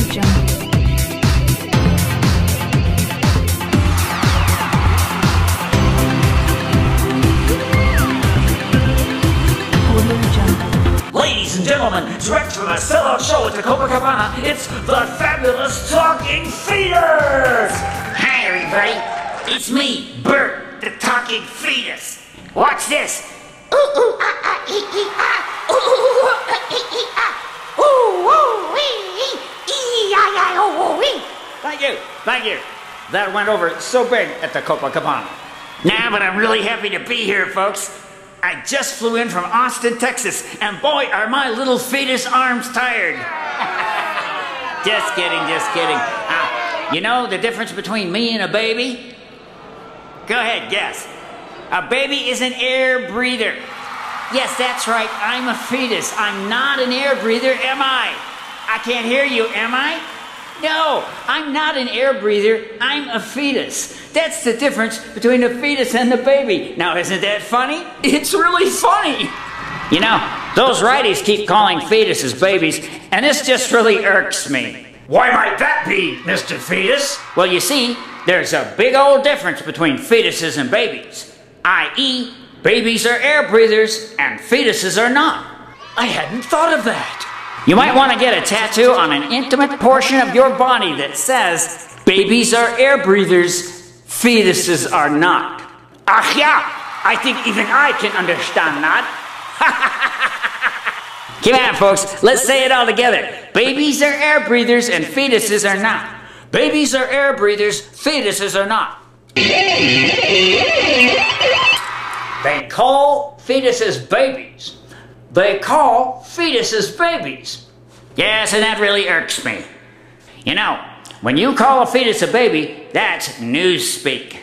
Ladies and gentlemen, direct from a sellout show at the Copacabana, it's the fabulous Talking Fetus! Hi everybody, it's me, Bert, the Talking Fetus. Watch this. Ooh, ooh, ah, ah, ee, ee, ah. Ooh, ooh, ah, ee, ee, ah. Ooh, ooh, wee, ee, ah, ah, ooh, wee. Thank you. That went over so big at the Copacabana. Nah, but I'm really happy to be here, folks. I just flew in from Austin, Texas, and boy, are my little fetus arms tired. Just kidding. You know the difference between me and a baby? Go ahead, guess. A baby is an air breather. Yes, that's right, I'm a fetus. I'm not an air breather, am I? I can't hear you, am I? No, I'm not an air breather, I'm a fetus. That's the difference between a fetus and the baby. Now, isn't that funny? It's really funny. You know, those righties keep calling fetuses babies, and this just really irks me. Why might that be, Mr. Fetus? Well, you see, there's a big old difference between fetuses and babies. I.e., babies are air breathers, and fetuses are not. I hadn't thought of that. You might want to get a tattoo on an intimate portion of your body that says, babies are air breathers, fetuses are not. Ach ja, I think even I can understand that. Come on, folks, let's say it all together. Babies are air breathers and fetuses are not. Babies are air breathers, fetuses are not. They call fetuses babies. They call fetuses babies. Yes, and that really irks me. You know, when you call a fetus a baby, that's newspeak.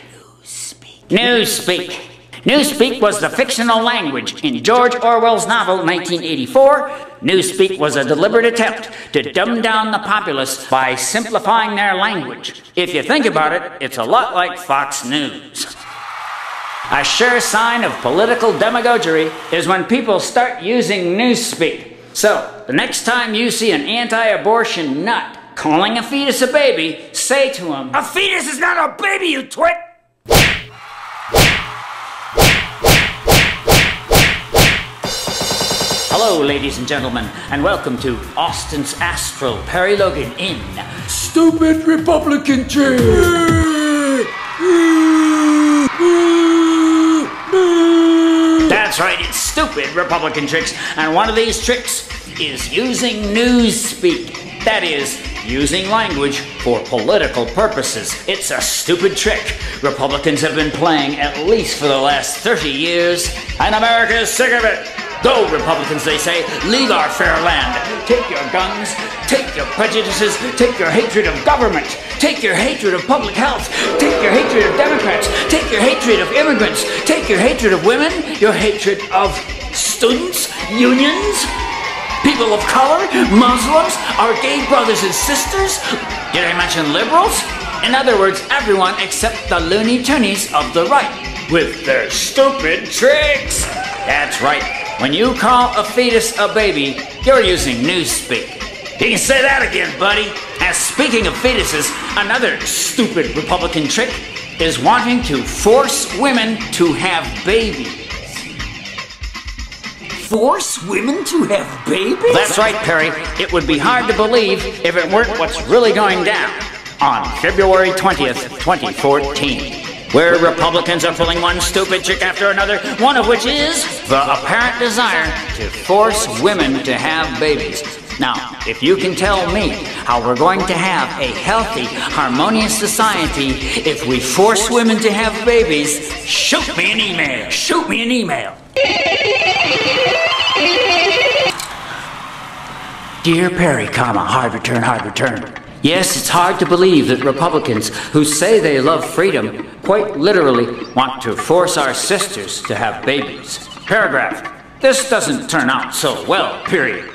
Newspeak. Newspeak was the fictional language in George Orwell's novel 1984. Newspeak was a deliberate attempt to dumb down the populace by simplifying their language. If you think about it, it's a lot like Fox News. A sure sign of political demagoguery is when people start using newspeak. So, the next time you see an anti-abortion nut calling a fetus a baby, say to him, "A fetus is not a baby, you twit!" Hello, ladies and gentlemen, and welcome to Austin's Astral Perry Logan in Stupid Republican Tricks! That's right, it's stupid Republican tricks, and one of these tricks is using newspeak. That is, using language for political purposes. It's a stupid trick Republicans have been playing at least for the last 30 years, and America is sick of it. Go, Republicans, they say, leave our fair land. Take your guns, take your prejudices, take your hatred of government, take your hatred of public health, take your hatred of Democrats, take your hatred of immigrants, take your hatred of women, your hatred of students, unions, people of color, Muslims, our gay brothers and sisters. Did I mention liberals? In other words, everyone except the Looney Tunes of the right, with their stupid tricks. That's right. When you call a fetus a baby, you're using newspeak. You can say that again, buddy. As speaking of fetuses, another stupid Republican trick is wanting to force women to have babies. Force women to have babies? That's right, Perry. It would be hard to believe if it weren't what's really going down on February 20th, 2014. Where Republicans are pulling one stupid trick after another, one of which is the apparent desire to force women to have babies. Now, if you can tell me how we're going to have a healthy, harmonious society if we force women to have babies, shoot me an email. Shoot me an email. Dear Perry, hard return. Yes, it's hard to believe that Republicans who say they love freedom quite literally want to force our sisters to have babies. Paragraph. This doesn't turn out so well, period.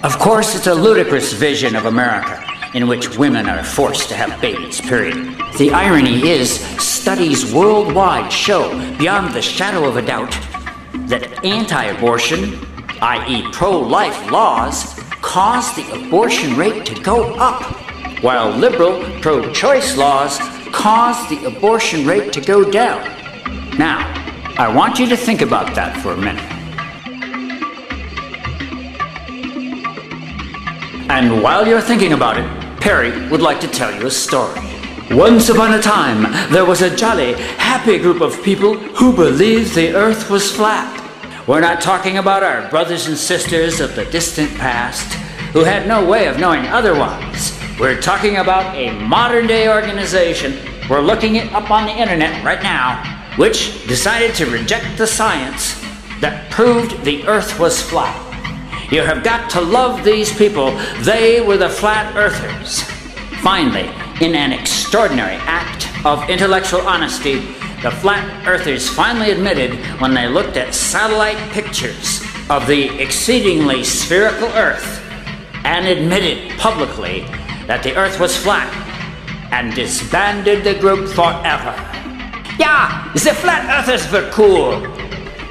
Of course, it's a ludicrous vision of America in which women are forced to have babies, period. The irony is, studies worldwide show, beyond the shadow of a doubt, that anti-abortion, i.e. pro-life laws, cause the abortion rate to go up. while liberal pro-choice laws cause the abortion rate to go down. Now, I want you to think about that for a minute. And while you're thinking about it, Perry would like to tell you a story. Once upon a time, there was a jolly, happy group of people who believed the earth was flat. We're not talking about our brothers and sisters of the distant past who had no way of knowing otherwise. We're talking about a modern-day organization. We're looking it up on the internet right now, which decided to reject the science that proved the earth was flat. You have got to love these people. They were the flat earthers. Finally, in an extraordinary act of intellectual honesty, the flat earthers finally admitted when they looked at satellite pictures of the exceedingly spherical earth and admitted publicly that the earth was flat and disbanded the group forever. Yeah, the flat earthers were cool.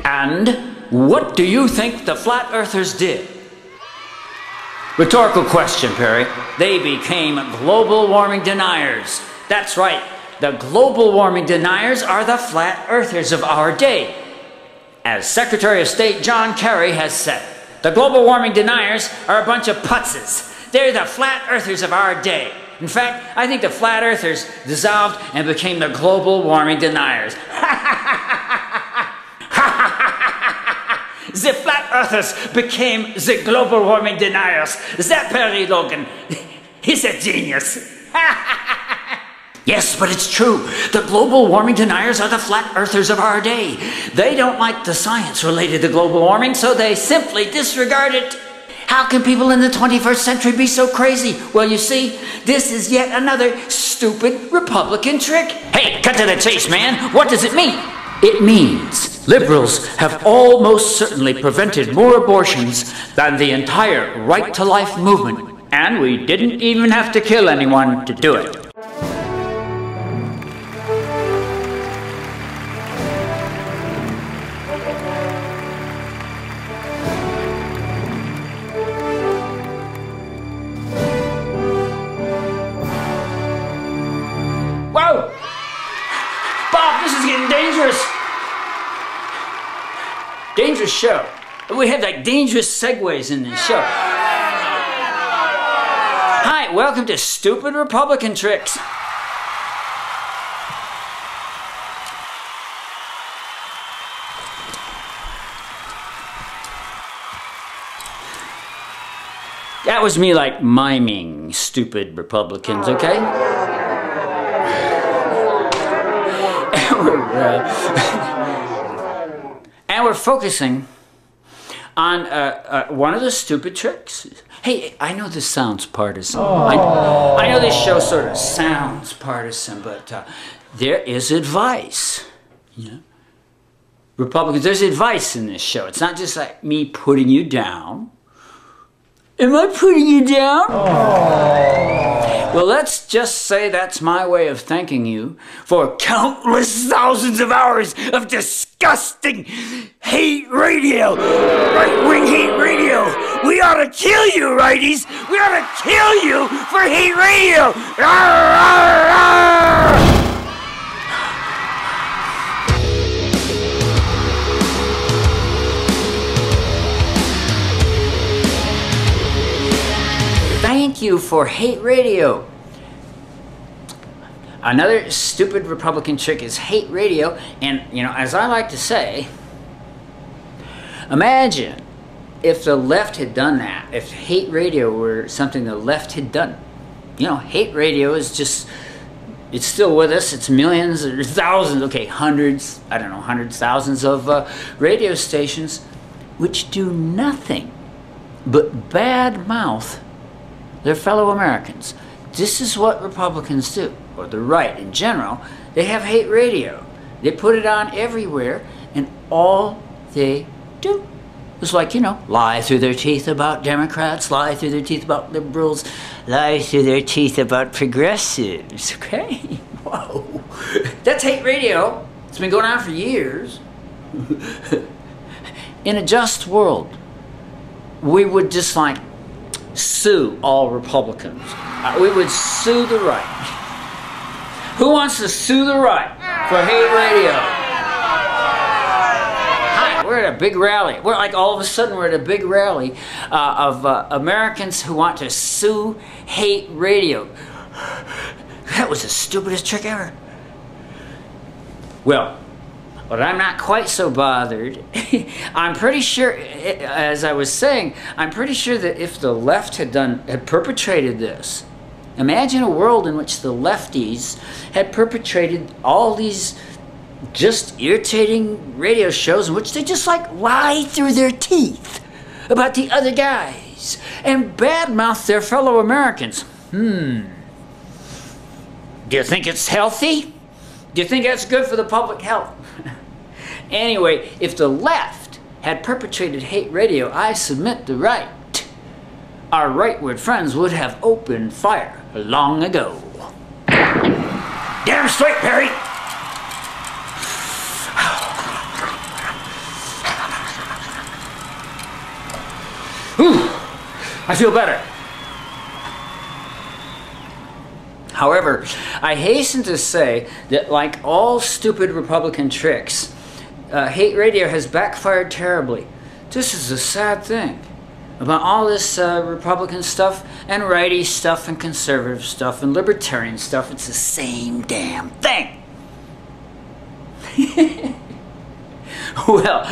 And what do you think the flat earthers did? Rhetorical question, Perry. They became global warming deniers. That's right. The global warming deniers are the flat earthers of our day. As Secretary of State John Kerry has said, the global warming deniers are a bunch of putzes. They're the flat earthers of our day. In fact, I think the flat earthers dissolved and became the global warming deniers. The flat earthers became the global warming deniers. That Perry Logan, he's a genius. Yes, but it's true. The global warming deniers are the flat earthers of our day. They don't like the science related to global warming, so they simply disregard it. How can people in the 21st century be so crazy? Well, you see, this is yet another stupid Republican trick. Hey, cut to the chase, man. What does it mean? It means liberals have almost certainly prevented more abortions than the entire Right to Life movement. And we didn't even have to kill anyone to do it. Whoa! Bob, this is getting dangerous. Dangerous show. We have like dangerous segues in this show. Hi, welcome to Stupid Republican Tricks. That was me like miming stupid Republicans, okay? And we're focusing on one of the stupid tricks. Hey, I know this sounds partisan. I know this show sort of sounds partisan, but there is advice. You know? Republicans, there's advice in this show. It's not just like me putting you down. Am I putting you down? Well, let's just say that's my way of thanking you for countless thousands of hours of disgusting hate radio. Right-wing hate radio. We ought to kill you, righties. We ought to kill you for hate radio. Arr, arr, arr. Thank you for hate radio. Another stupid Republican trick is hate radio, and you know, as I like to say, imagine if the left had done that, if hate radio were something the left had done. You know, hate radio is just, it's still with us, it's millions or thousands, okay, hundreds, I don't know, hundreds, thousands of radio stations which do nothing but bad mouth their fellow Americans. This is what Republicans do, or the right in general. They have hate radio. They put it on everywhere, and all they do is, like, you know, lie through their teeth about Democrats, lie through their teeth about liberals, lie through their teeth about progressives, okay? Whoa. That's hate radio. It's been going on for years. In a just world, we would just, like, sue all Republicans. We would sue the right. Who wants to sue the right for hate radio? Hi, we're at a big rally. We're like all of a sudden we're at a big rally of Americans who want to sue hate radio. That was the stupidest trick ever. Well, but I'm not quite so bothered. I'm pretty sure, as I was saying, I'm pretty sure that if the left had perpetrated this, imagine a world in which the lefties had perpetrated all these just irritating radio shows in which they just like lie through their teeth about the other guys and badmouth their fellow Americans. Do you think it's healthy? Do you think that's good for the public health? Anyway, if the left had perpetrated hate radio, I submit the right. Our rightward friends would have opened fire long ago. Damn straight, Perry! Whew, I feel better. However, I hasten to say that like all stupid Republican tricks, hate radio has backfired terribly. This is a sad thing about all this Republican stuff and righty stuff and conservative stuff and libertarian stuff. It's the same damn thing. Well,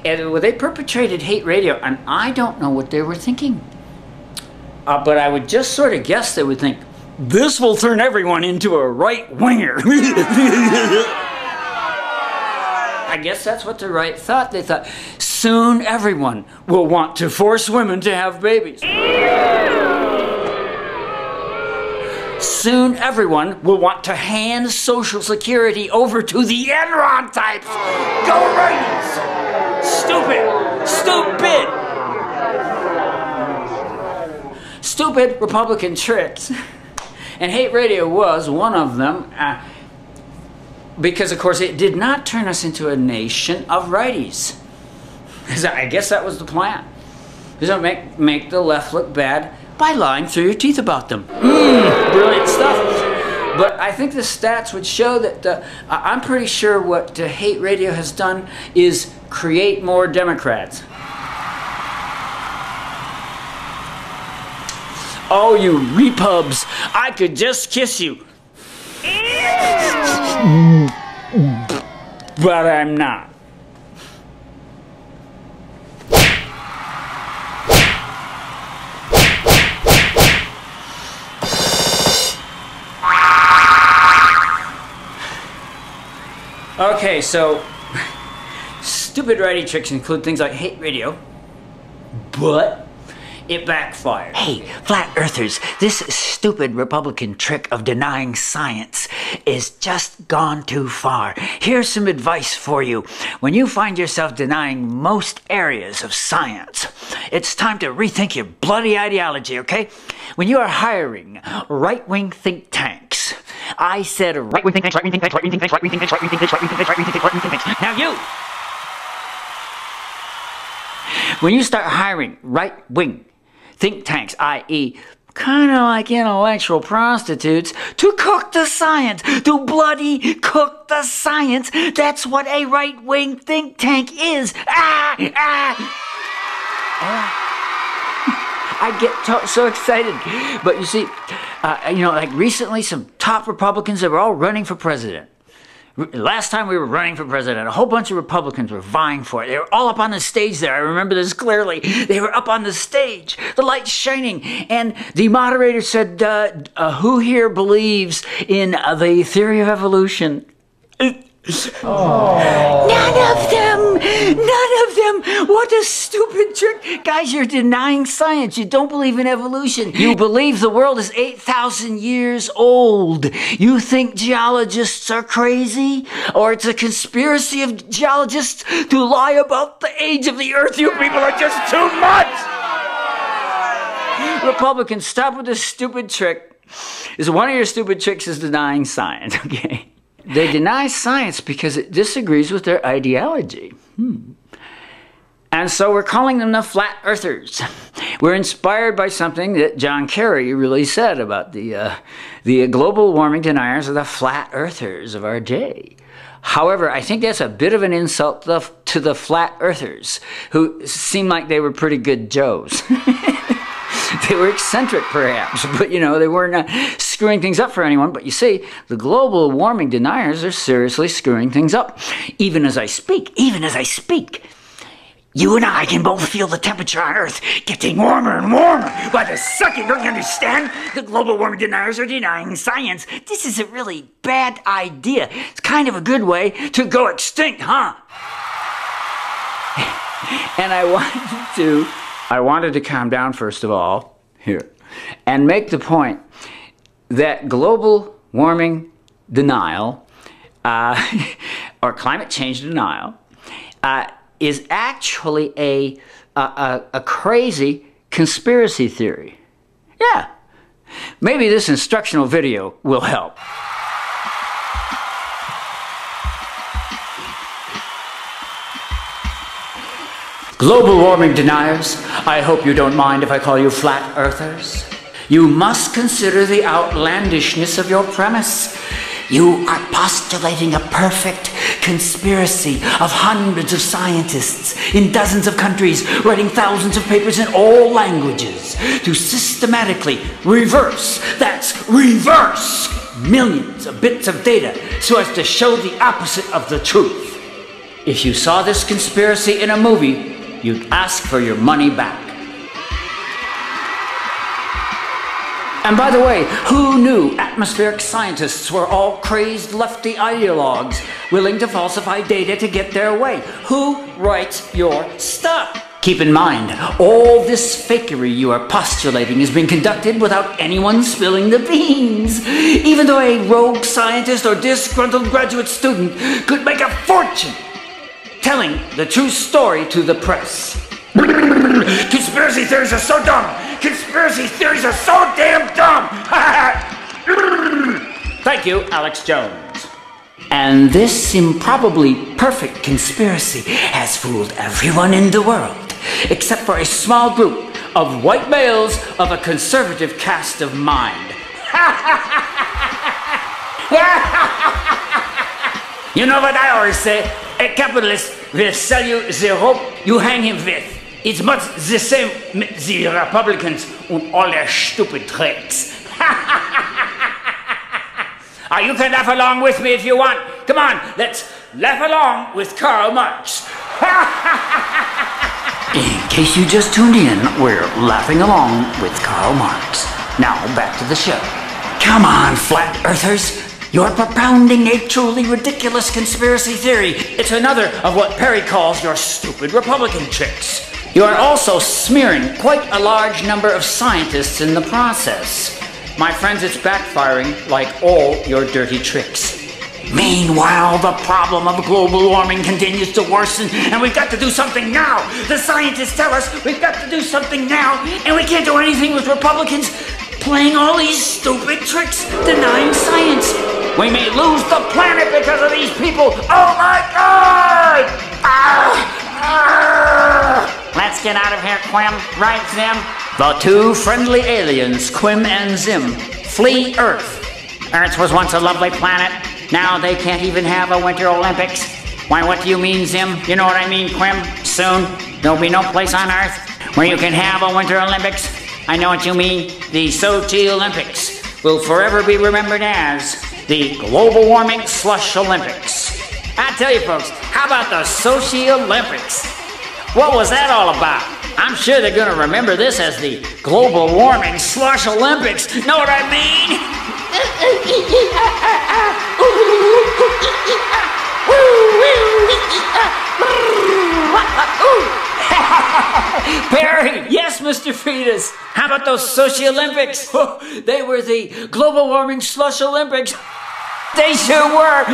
and they perpetrated hate radio, and I don't know what they were thinking. But I would just sort of guess they would think, this will turn everyone into a right-winger. I guess that's what the right thought. They thought, soon everyone will want to force women to have babies. Soon everyone will want to hand Social Security over to the Enron types. Go righties! Stupid! Stupid! Stupid Republican tricks. And hate radio was one of them. Because, of course, it did not turn us into a nation of righties. I guess that was the plan. Is make the left look bad by lying through your teeth about them. Brilliant stuff. But I think the stats would show that I'm pretty sure what hate radio has done is create more Democrats. Oh, you repubs, I could just kiss you. But I'm not. Okay, so stupid righty tricks include things like hate radio, but it backfired. Hey, flat earthers, this stupid Republican trick of denying science is just gone too far. Here's some advice for you. When you find yourself denying most areas of science, it's time to rethink your bloody ideology, okay? When you are hiring right-wing think tanks, I said right-wing think tanks, right-wing think tanks, right-wing think tanks, right-wing think tanks, right-wing think tanks, right-wing think tanks, right-wing think tanks, right-wing think tanks. Now you! When you start hiring right-wing think tanks, i.e., kind of like intellectual prostitutes, to cook the science, to bloody cook the science. That's what a right-wing think tank is. I get so excited. But you see, like recently some top Republicans that were all running for president. Last time we were running for president, a whole bunch of Republicans were vying for it. They were all up on the stage there. I remember this clearly. They were up on the stage, the lights shining, and the moderator said, who here believes in the theory of evolution? None of them! What a stupid trick! Guys, you're denying science. You don't believe in evolution. You believe the world is 8,000 years old. You think geologists are crazy? Or it's a conspiracy of geologists to lie about the age of the earth? You people are just too much! Republicans, stop with this stupid trick. One of your stupid tricks is denying science, okay? They deny science because it disagrees with their ideology. And so we're calling them the flat earthers. We're inspired by something that John Kerry really said about the global warming deniers or the flat earthers of our day. However, I think that's a bit of an insult to the flat earthers, who seem like they were pretty good Joes. They were eccentric, perhaps, but, you know, they weren't screwing things up for anyone. But you see, the global warming deniers are seriously screwing things up. Even as I speak, you and I can both feel the temperature on Earth getting warmer and warmer by the second. Don't you understand? The global warming deniers are denying science. This is a really bad idea. It's kind of a good way to go extinct, huh? And I wanted to calm down, first of all, here, and make the point that global warming denial, or climate change denial, is actually a crazy conspiracy theory. Yeah, maybe this instructional video will help. Global warming deniers, I hope you don't mind if I call you flat earthers. You must consider the outlandishness of your premise. You are postulating a perfect conspiracy of hundreds of scientists in dozens of countries, writing thousands of papers in all languages to systematically reverse millions of bits of data so as to show the opposite of the truth. If you saw this conspiracy in a movie, you'd ask for your money back. And by the way, who knew atmospheric scientists were all crazed lefty ideologues willing to falsify data to get their way? Who writes your stuff? Keep in mind, all this fakery you are postulating is being conducted without anyone spilling the beans. Even though a rogue scientist or disgruntled graduate student could make a fortune telling the true story to the press. Conspiracy theories are so dumb! Conspiracy theories are so damn dumb! Thank you, Alex Jones. And this improbably perfect conspiracy has fooled everyone in the world, except for a small group of white males of a conservative cast of mind. You know what I always say? A capitalist will sell you the rope you hang him with. It's much the same with the Republicans and all their stupid tricks. You can laugh along with me if you want. Come on, let's laugh along with Karl Marx. In case you just tuned in, we're laughing along with Karl Marx. Now, back to the show. Come on, flat earthers. You're propounding a truly ridiculous conspiracy theory. It's another of what Perry calls your stupid Republican tricks. You are also smearing quite a large number of scientists in the process. My friends, it's backfiring like all your dirty tricks. Meanwhile, the problem of global warming continues to worsen, and we've got to do something now. The scientists tell us we've got to do something now, and we can't do anything with Republicans playing all these stupid tricks, denying science. We may lose the planet because of these people. Oh my God! Let's get out of here, Quim. Right, Zim? The two friendly aliens, Quim and Zim, flee Earth. Earth was once a lovely planet. Now they can't even have a Winter Olympics. Why, what do you mean, Zim? You know what I mean, Quim? Soon, there'll be no place on Earth where you can have a Winter Olympics. I know what you mean. The Sochi Olympics will forever be remembered as the Global Warming Slush Olympics. I tell you folks, how about the Sochi Olympics? What was that all about? I'm sure they're going to remember this as the Global Warming Slush Olympics. Know what I mean? Perry! Yes, Mr. Fetus! How about those Sochi Olympics? They were the Global Warming Slush Olympics. They sure were!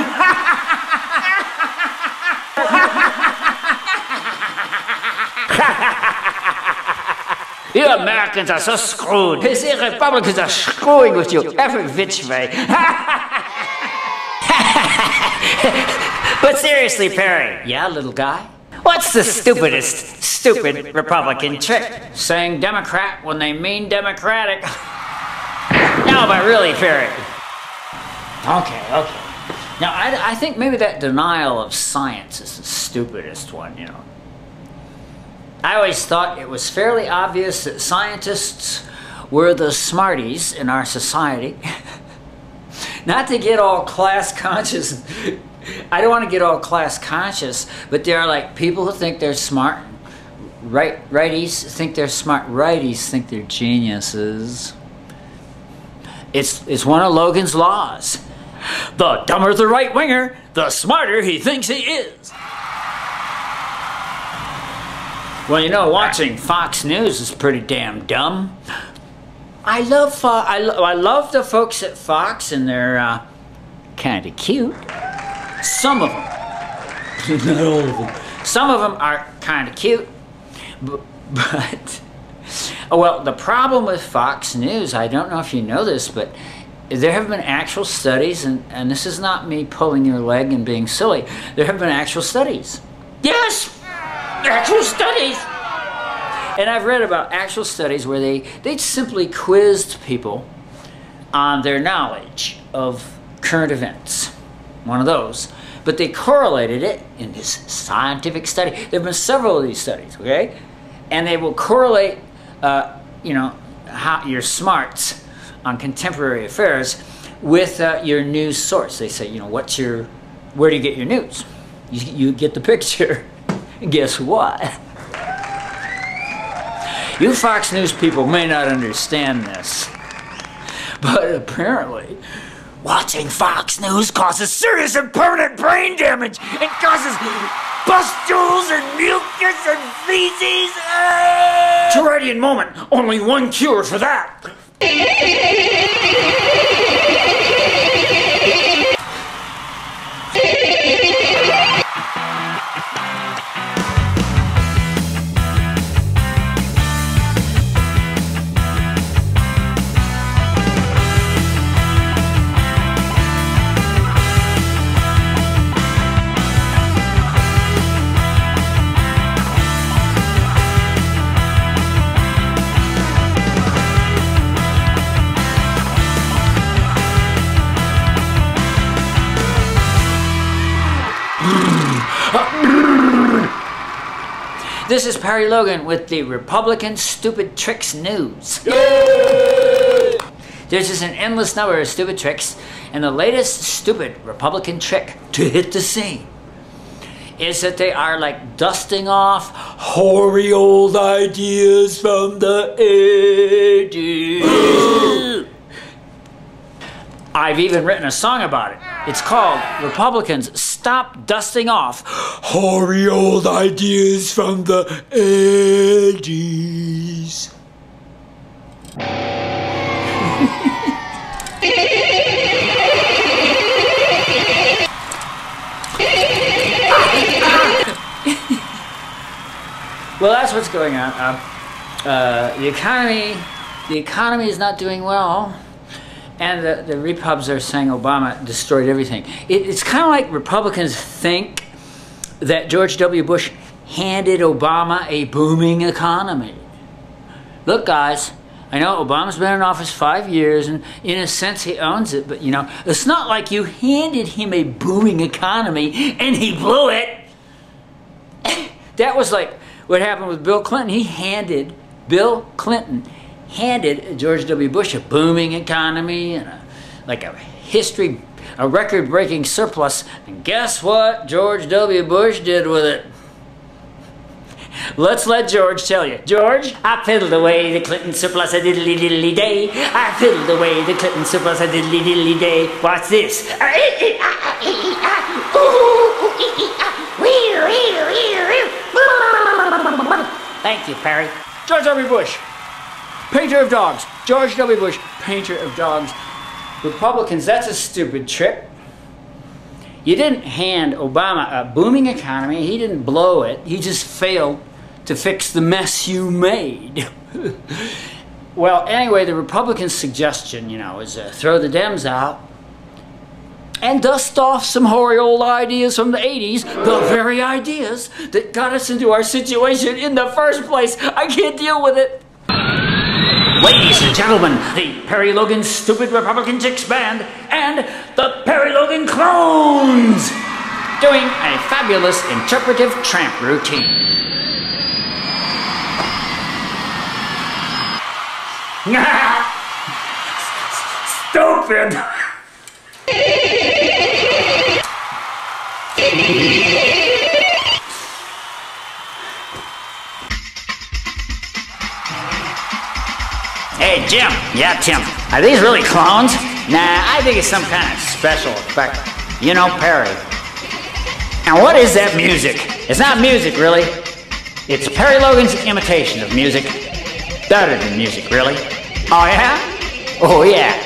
You Americans are so screwed. The Republicans are screwing with you every which way. But seriously, Perry. Yeah, little guy? What's the stupidest stupid Republican trick? Saying Democrat when they mean Democratic. No, but really, Ferry. Okay. Now, I think maybe that denial of science is the stupidest one, you know. I always thought it was fairly obvious that scientists were the smarties in our society. Not to get all class conscious. I don't want to get all class conscious, but there are like people who think they're smart. Righties think they're smart. Righties think they're geniuses. It's one of Logan's laws. The dumber the right-winger, the smarter he thinks he is. Well, you know, watching Fox News is pretty damn dumb. I love I love the folks at Fox, and they're kind of cute. Some of them, not all of them. Some of them are kind of cute, but well, the problem with Fox News, I don't know if you know this, but there have been actual studies, and this is not me pulling your leg and being silly. There have been actual studies. Yes, actual studies. And I've read about actual studies where they simply quizzed people on their knowledge of current events. One of those. But they correlated it in this scientific study. There have been several of these studies, okay? And they will correlate, you know, how your smarts on contemporary affairs with your news source. They say, you know, where do you get your news? You get the picture. Guess what? You Fox News people may not understand this, but apparently watching Fox News causes serious and permanent brain damage. It causes pustules and mucus and feces. Terradian moment. Only one cure for that. This is Perry Logan with the Republican Stupid Tricks News. Yay! There's just an endless number of stupid tricks, and the latest stupid Republican trick to hit the scene is that they are like dusting off hoary old ideas from the 80s. I've even written a song about it. It's called Republicans Stop Dusting Off Hoary Old Ideas from the 80s. Well, that's what's going on. The economy is not doing well. And the Repubs are saying Obama destroyed everything. It's kind of like Republicans think that George W. Bush handed Obama a booming economy. Look, guys, I know Obama's been in office 5 years, and in a sense he owns it, but you know, it's not like you handed him a booming economy and he blew it. That was like what happened with Bill Clinton. Bill Clinton handed George W. Bush a booming economy and a record-breaking surplus. And guess what George W. Bush did with it? Let's let George tell you. George? I fiddled away the Clinton surplus a diddly-diddly day. I fiddled away the Clinton surplus a diddly-diddly day. What's this? Thank you, Perry. George W. Bush. Painter of dogs. George W. Bush, painter of dogs. Republicans, that's a stupid trick. You didn't hand Obama a booming economy. He didn't blow it. He just failed to fix the mess you made. Well, anyway, the Republican suggestion, you know, is throw the Dems out and dust off some hoary old ideas from the 80s, the very ideas that got us into our situation in the first place. I can't deal with it. Ladies and gentlemen, the Perry Logan Stupid Republican Chicks Band and the Perry Logan Clones doing a fabulous interpretive tramp routine. Stupid! Hey, Jim. Yeah, Tim. Are these really clones? Nah, I think it's some kind of special effect. You know, Perry. Now, what is that music? It's not music, really. It's Perry Logan's imitation of music. Better than music, really. Oh, yeah? Oh, yeah.